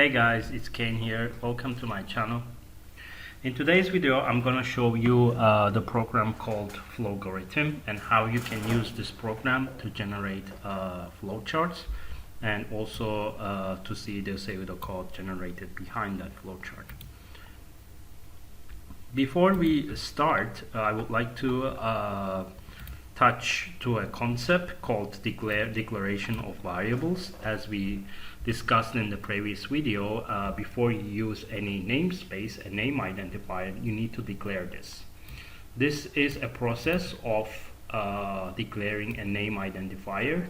Hey guys, it's Kane here. Welcome to my channel. In today's video, I'm going to show you the program called Flowcharts and how you can use this program to generate flowcharts and also to see the pseudocode generated behind that flowchart. Before we start, I would like to touch to a concept called declaration of variables. As we discussed in the previous video, before you use any namespace, a name identifier, you need to declare this. This is a process of declaring a name identifier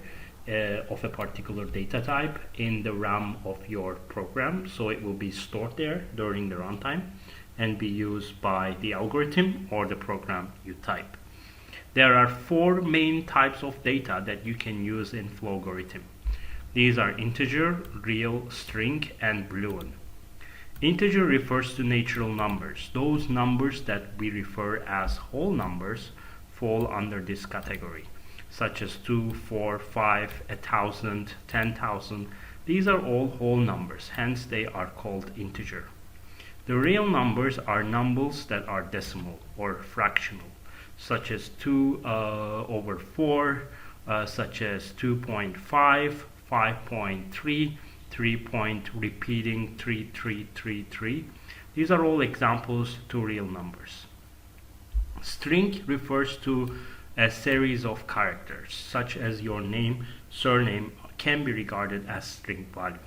of a particular data type in the RAM of your program, so it will be stored there during the runtime and be used by the algorithm or the program you type. There are four main types of data that you can use in Flowcharts. These are integer, real, string, and boolean. Integer refers to natural numbers. Those numbers that we refer as whole numbers fall under this category, such as 2, 4, 5, 1,000, 10,000. These are all whole numbers, hence they are called integer. The real numbers are numbers that are decimal or fractional, such as 2 over 4, such as 2.5, 5.3, 3 point repeating 3333. These are all examples to real numbers. String refers to a series of characters, such as your name, surname can be regarded as string value.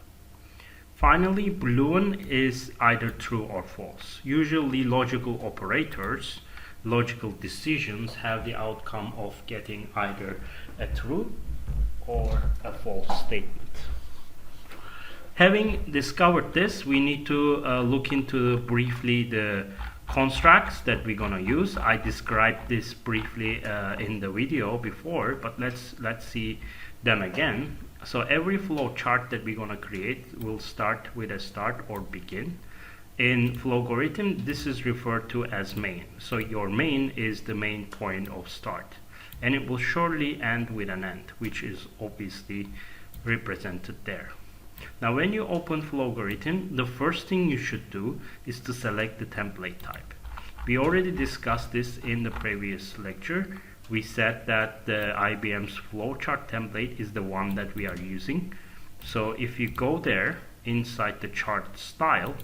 Finally, boolean is either true or false. Usually logical operators, logical decisions have the outcome of getting either a true or a false statement. Having discovered this, we need to look into briefly the constructs that we're going to use. I described this briefly in the video before, but let's see them again. So every flow chart that we're going to create will start with a start or begin. In Flowcharts, this is referred to as main. So your main is the main point of start, and it will surely end with an end, which is obviously represented there. Now when you open Flowcharts, the first thing you should do is to select the template type. We already discussed this in the previous lecture. We said that the IBM's Flowchart template is the one that we are using. So if you go there inside the chart style,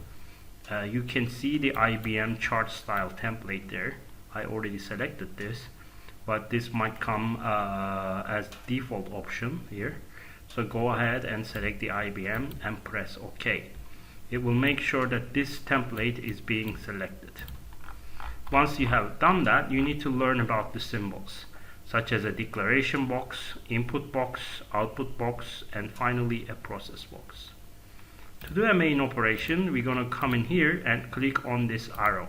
you can see the IBM chart style template there. I already selected this, but this might come as default option here. So go ahead and select the IBM and press OK. It will make sure that this template is being selected. Once you have done that, you need to learn about the symbols, such as a declaration box, input box, output box, and finally a process box. To do a main operation, we're going to come in here and click on this arrow.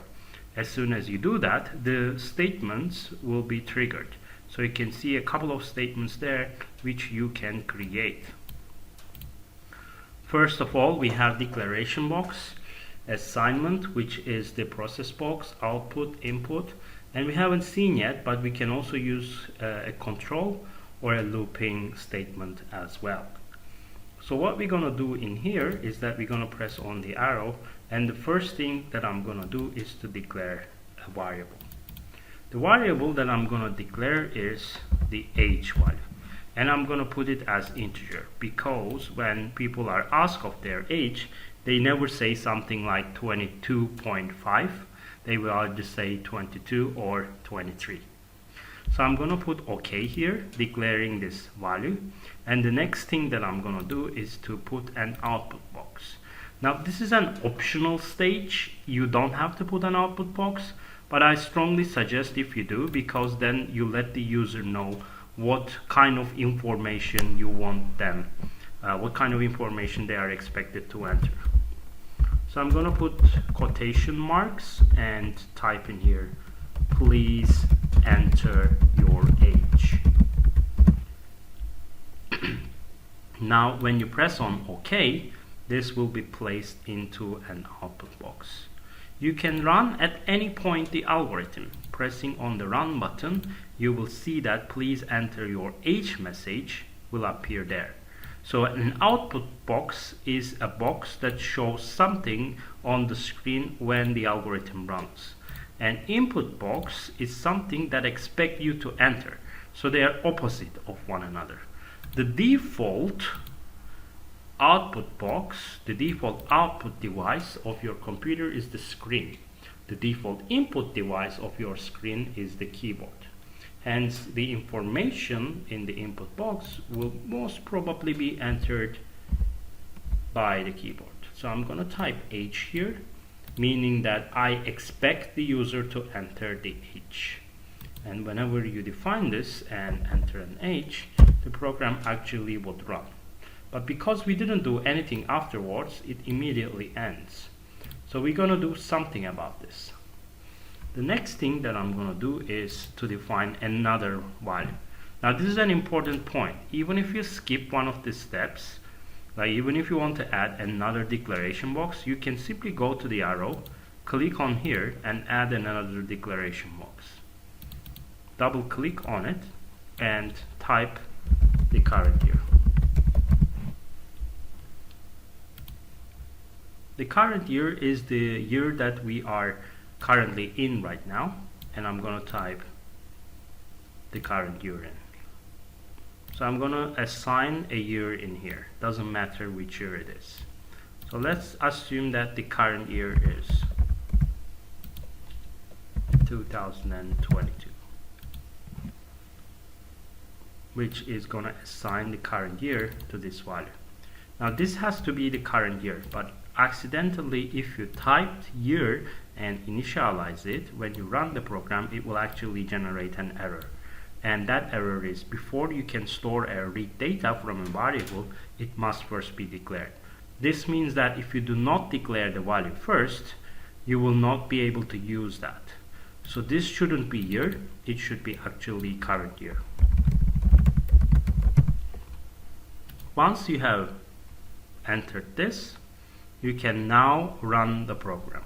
As soon as you do that, the statements will be triggered. So you can see a couple of statements there which you can create. First of all, we have declaration box, assignment, which is the process box, output, input, and we haven't seen yet, but we can also use a control or a looping statement as well. So what we're going to do in here is that we're going to press on the arrow, and the first thing that I'm going to do is to declare a variable. The variable that I'm going to declare is the age value, and I'm going to put it as integer, because when people are asked of their age, they never say something like 22.5. They will either say 22 or 23. So I'm going to put OK here, declaring this value. And the next thing that I'm going to do is to put an output box. Now this is an optional stage. You don't have to put an output box, but I strongly suggest if you do, because then you let the user know what kind of information you want them, what kind of information they are expected to enter. So I'm going to put quotation marks and type in here, please enter your age. Now when you press on OK, this will be placed into an output box. You can run at any point the algorithm. Pressing on the run button, you will see that please enter your age message will appear there. So an output box is a box that shows something on the screen when the algorithm runs. An input box is something that expects you to enter. So they are opposite of one another. The default output box, the default output device of your computer is the screen. The default input device of your screen is the keyboard. Hence, the information in the input box will most probably be entered by the keyboard. So I'm going to type H here, meaning that I expect the user to enter the H. And whenever you define this and enter an H, the program actually would run. But because we didn't do anything afterwards, it immediately ends. So we're going to do something about this. The next thing that I'm going to do is to define another value. Now this is an important point. Even if you skip one of these steps, like even if you want to add another declaration box, you can simply go to the arrow, click on here and add another declaration box. Double click on it and type the current year. The current year is the year that we are currently in right now, and I'm going to type the current year in. So I'm going to assign a year in here. Doesn't matter which year it is. So let's assume that the current year is 2022, which is going to assign the current year to this value. Now this has to be the current year, but accidentally if you typed year and initialize it, when you run the program, it will actually generate an error. And that error is, before you can store or read data from a variable, it must first be declared. This means that if you do not declare the value first, you will not be able to use that. So this shouldn't be year, it should be actually current year. Once you have entered this, you can now run the program.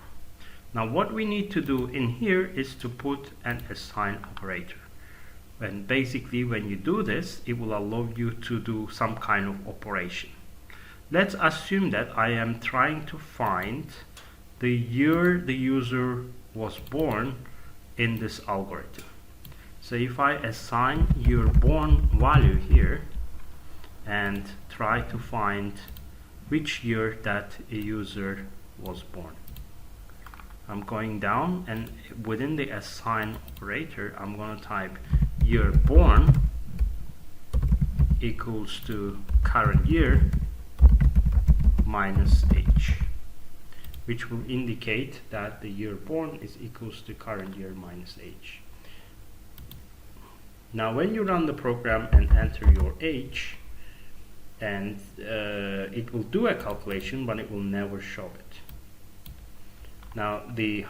Now what we need to do in here is to put an assign operator. And basically when you do this, it will allow you to do some kind of operation. Let's assume that I am trying to find the year the user was born in this algorithm. So if I assign year born value here and try to find which year that a user was born, I'm going down, and within the assign operator, I'm going to type year born equals to current year minus age, which will indicate that the year born is equals to current year minus age. Now when you run the program and enter your age, and it will do a calculation, but it will never show it. Now the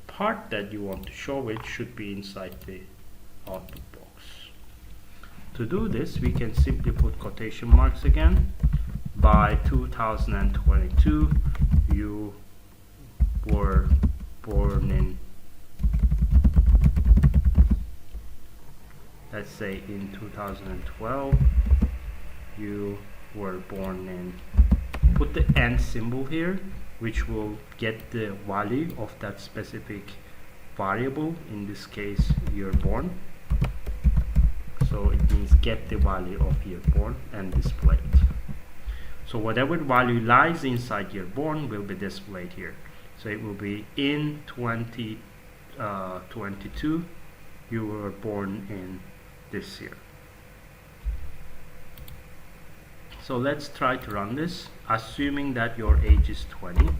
part that you want to show it should be inside the output box. To do this, we can simply put quotation marks again. By 2022, you were born in, let's say in 2012, you were born in, put the and symbol here, which will get the value of that specific variable, in this case year born. So it means get the value of year born and display it. So whatever value lies inside year born will be displayed here. So it will be in 2022 you were born in this year. So let's try to run this, assuming that your age is 20.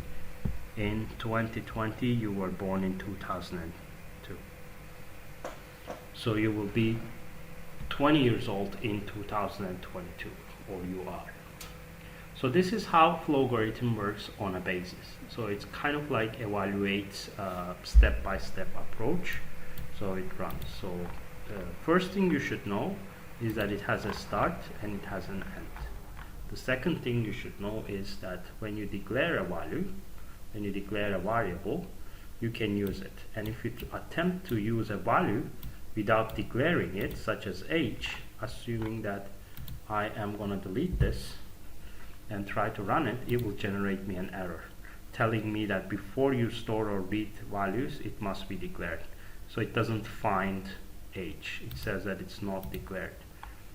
In 2020, you were born in 2002. So you will be 20 years old in 2022, or you are. So this is how Flowcharts works on a basis. So it's kind of like evaluates step-by-step approach. So it runs. So the first thing you should know is that it has a start and it has an end. The second thing you should know is that when you declare a value, when you declare a variable, you can use it. And if you attempt to use a value without declaring it, such as age, assuming that I am going to delete this and try to run it, it will generate me an error telling me that before you store or read values, it must be declared. So it doesn't find age. It says that it's not declared.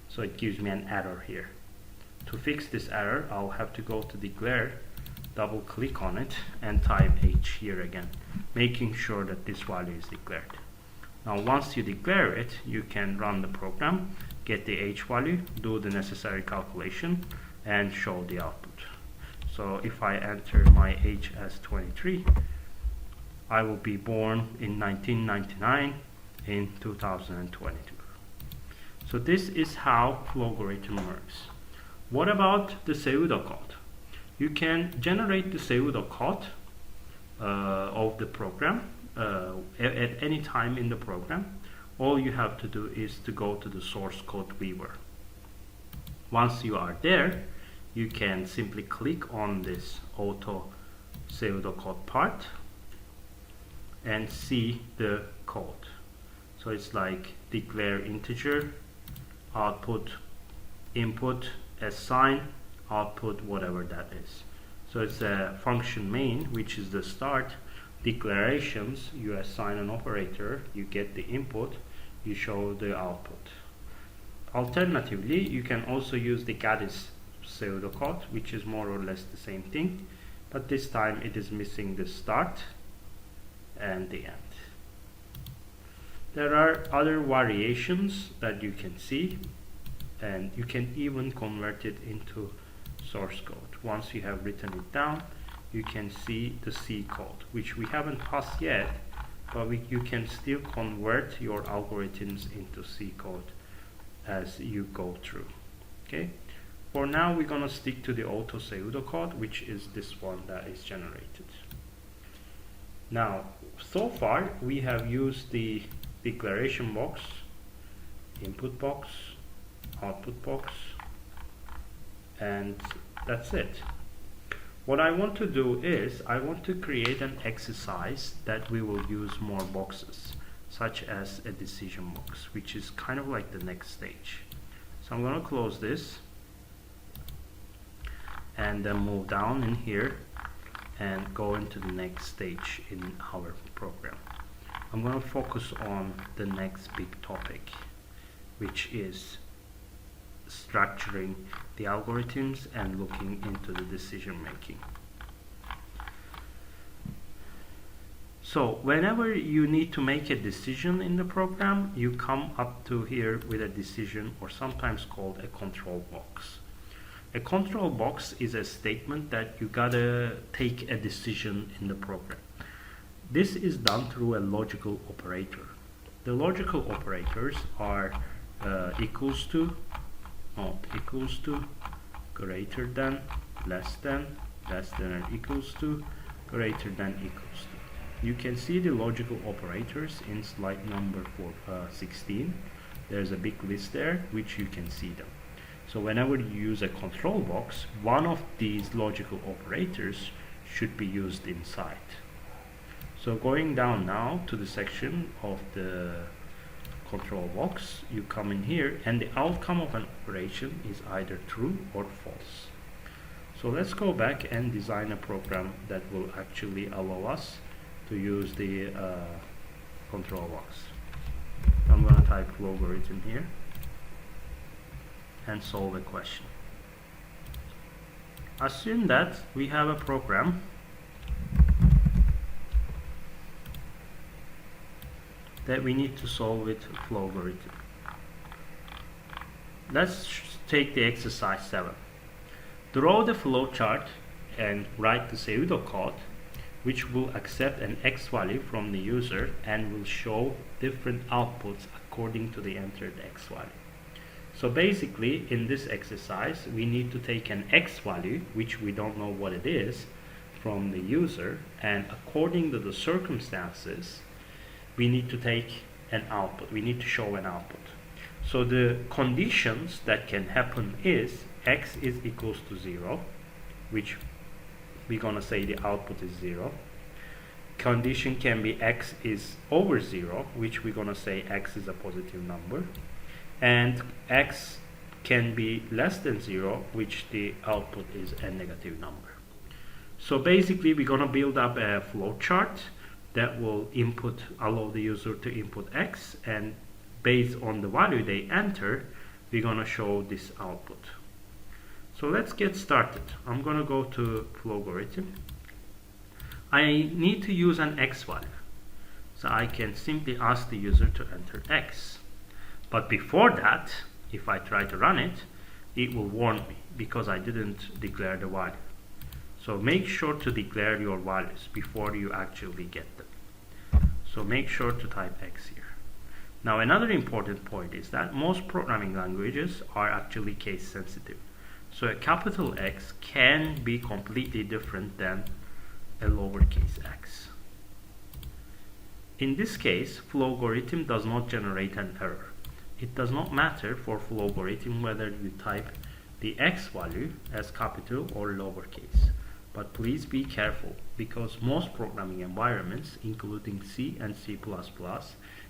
So it gives me an error here. To fix this error, I'll have to go to declare, double click on it, and type age here again, making sure that this value is declared. Now once you declare it, you can run the program, get the age value, do the necessary calculation, and show the output. So if I enter my age as 23, I will be born in 1999 in 2022. So this is how Flowcharts works. What about the pseudocode? You can generate the pseudocode of the program at any time in the program. All you have to do is to go to the source code viewer. Once you are there, you can simply click on this auto pseudocode part and see the code. So it's like declare integer, output, input, assign, output, whatever that is. So it's a function main, which is the start, declarations, you assign an operator, you get the input, you show the output. Alternatively, you can also use the Gaddis pseudocode, which is more or less the same thing, but this time it is missing the start and the end. There are other variations that you can see, and you can even convert it into source code. Once you have written it down, you can see the C code, which we haven't passed yet, but you can still convert your algorithms into C code as you go through. Okay. For now, we're going to stick to the auto pseudocode, which is this one that is generated. Now, so far, we have used the declaration box, input box, output box, and that's it. What I want to do is, I want to create an exercise that we will use more boxes, such as a decision box, which is kind of like the next stage. So I'm going to close this, and then move down in here and go into the next stage in our program. I'm going to focus on the next big topic, which is structuring the algorithms and looking into the decision making. So whenever you need to make a decision in the program, you come up to here with a decision, or sometimes called a control box. A control box is a statement that you gotta take a decision in the program. This is done through a logical operator. The logical operators are equals to, not equals to, greater than, less than or equals to, greater than, equals to. You can see the logical operators in slide number 16. There's a big list there, which you can see them. So whenever you use a control box, one of these logical operators should be used inside. So going down now to the section of the control box, you come in here, and the outcome of an operation is either true or false. So let's go back and design a program that will actually allow us to use the control box. I'm going to type logarithm here and solve a question. Assume that we have a program that we need to solve with Flowcharts. Let's take the exercise 7. Draw the flowchart and write the pseudocode which will accept an X value from the user and will show different outputs according to the entered X value. So basically in this exercise we need to take an X value, which we don't know what it is, from the user, and according to the circumstances we need to take an output. We need to show an output. So the conditions that can happen is X is equals to 0, which we're gonna say the output is 0. Condition can be X is over 0, which we're gonna say X is a positive number, and X can be less than 0, which the output is a negative number. So basically we're going to build up a flowchart that will allow the user to input X, and based on the value they enter, we're going to show this output. So let's get started. I'm going to go to Flowgorithm. I need to use an X value. So I can simply ask the user to enter X. But before that, if I try to run it, it will warn me because I didn't declare the value. So make sure to declare your values before you actually get them. So make sure to type X here. Now another important point is that most programming languages are actually case sensitive. So a capital X can be completely different than a lowercase x. In this case, Flowgorithm does not generate an error. It does not matter for Flowgorithm whether you type the X value as capital or lowercase. But please be careful because most programming environments, including C and C++,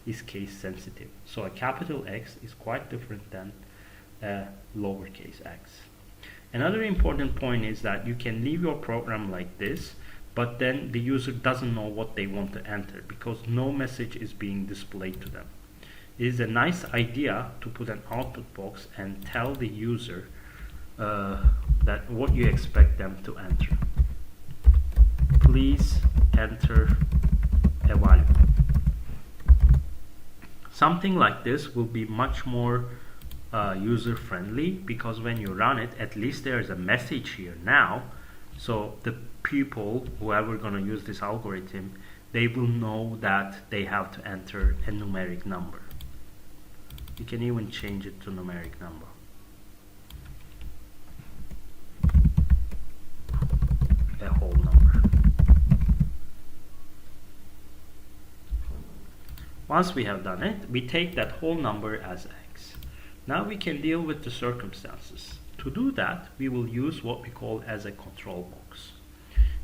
is case sensitive. So a capital X is quite different than a lowercase x. Another important point is that you can leave your program like this, but then the user doesn't know what they want to enter because no message is being displayed to them. It is a nice idea to put an output box and tell the user that what you expect them to enter. Please enter a value. Something like this will be much more user friendly because when you run it, at least there is a message here now. So the people, whoever going to use this algorithm, they will know that they have to enter a numeric number. You can even change it to numeric number. A whole number. Once we have done it, we take that whole number as X. Now we can deal with the circumstances. To do that, we will use what we call as a control box.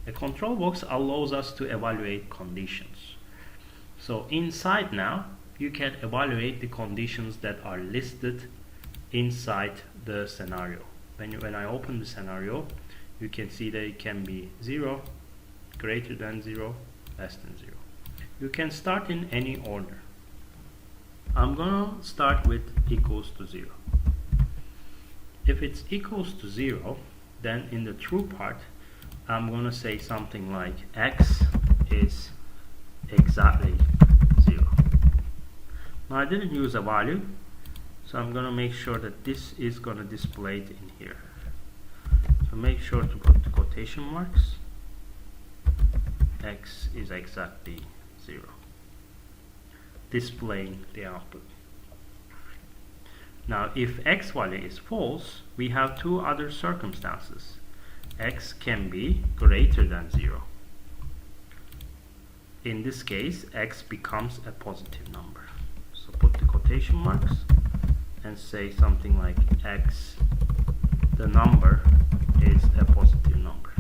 A control box allows us to evaluate conditions. So inside now, you can evaluate the conditions that are listed inside the scenario. When I open the scenario, you can see that it can be 0, greater than 0, less than 0. You can start in any order. I'm gonna start with equals to 0. If it's equals to 0, then in the true part, I'm gonna say something like X is exactly 0. Now I didn't use a value, so I'm gonna make sure that this is gonna display it in here. So make sure to put the quotation marks. X is exactly 0. Displaying the output. Now if X value is false, we have two other circumstances. X can be greater than 0. In this case, X becomes a positive number. So put the quotation marks and say something like X, the number, is a positive number.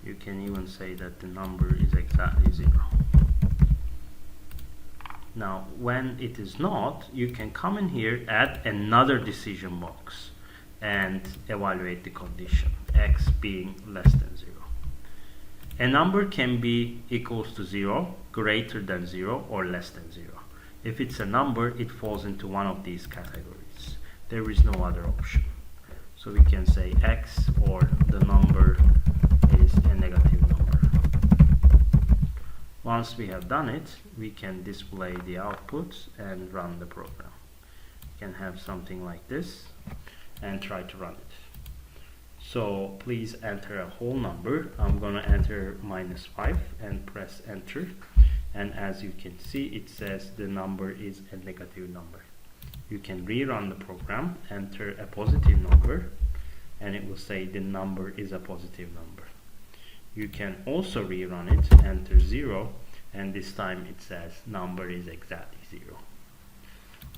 You can even say that the number is exactly 0. Now, when it is not, you can come in here, add another decision box, and evaluate the condition, X being less than 0. A number can be equals to 0, greater than 0, or less than 0. If it's a number, it falls into one of these categories. There is no other option. So we can say X or the number is a negative number. Once we have done it, we can display the output and run the program. You can have something like this and try to run it. So please enter a whole number. I'm going to enter -5 and press enter. And as you can see, it says the number is a negative number. You can rerun the program, enter a positive number, and it will say the number is a positive number. You can also rerun it, enter 0, and this time it says number is exactly 0.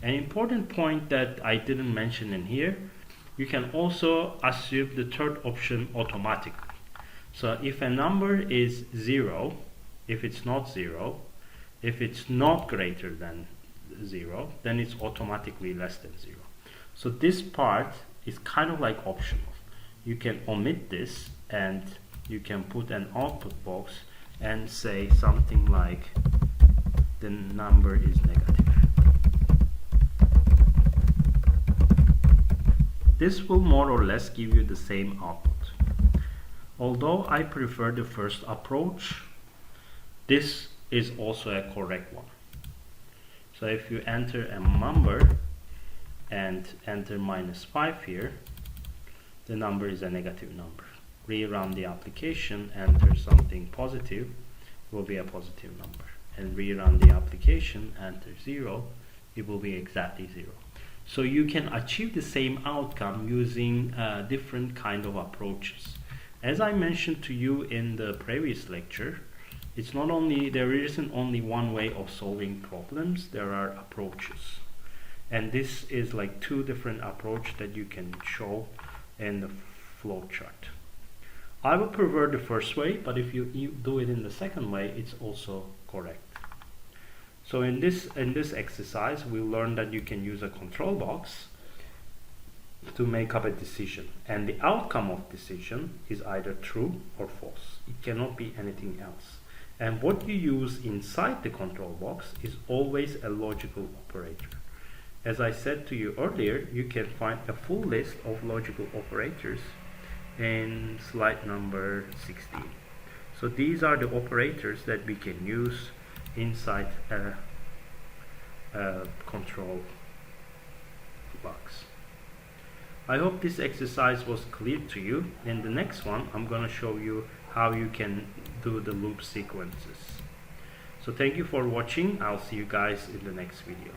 An important point that I didn't mention in here, you can also assume the third option automatically. So if a number is 0, if it's not 0, If it's not greater than 0, then it's automatically less than 0. So this part is kind of like optional. You can omit this and you can put an output box and say something like the number is negative. This will more or less give you the same output. Although I prefer the first approach, this is also a correct one. So if you enter a number and enter -5 here, the number is a negative number. Rerun the application, enter something positive, will be a positive number. And rerun the application, enter 0, it will be exactly 0. So you can achieve the same outcome using different kind of approaches. As I mentioned to you in the previous lecture, there isn't only one way of solving problems, there are approaches. And this is like 2 different approaches that you can show in the flowchart. I would prefer the first way, but if you do it in the second way, it's also correct. So in this exercise, we learned that you can use a control box to make up a decision, and the outcome of decision is either true or false. It cannot be anything else. And what you use inside the control box is always a logical operator. As I said to you earlier, you can find a full list of logical operators in slide number 16. So these are the operators that we can use inside a control box. I hope this exercise was clear to you. In the next one, I'm going to show you how you can do the loop sequences. So thank you for watching. I'll see you guys in the next video.